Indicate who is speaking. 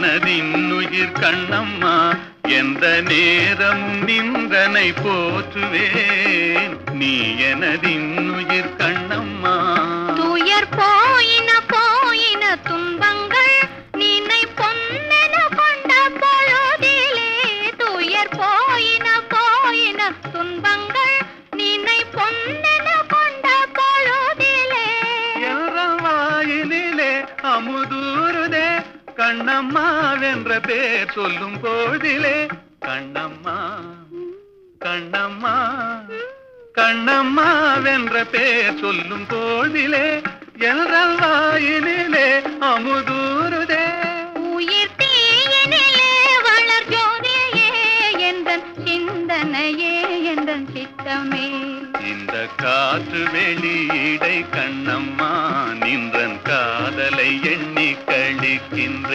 Speaker 1: எனதின்னுயிர் கண்ணம்மா எந்த நேரமும் நின்றனை போற்றுவேன் நீ எனதின்னுயிர் கண்ணம்மா
Speaker 2: துயர் போயின போயின துன்பங்கள் நினை பொன்னென கொண்ட பொழுதிலே துயர் போயின போயின துன்பங்கள் நினை பொன்னென கொண்ட பொழுதிலே
Speaker 1: வாயிலே அமுதூருதே கண்ணம்மா வென்ற பேர் சொல்லும் போதிலே கண்ணம்மா கண்ணம்மா கண்ணம்மா வென்ற பேர் சொல்லும் போதிலே எல்றல் வாயிலே அமுதூருதே
Speaker 2: உயிர் தீயினிலே வளர் ஜோதியே எந்தன் சிந்தனையே எந்தன் சித்தமே
Speaker 1: இந்த காற்று வெளியீடை கண்ணம்மா நின்றன் காதலை எண்ணி கழிக்கின்றேன்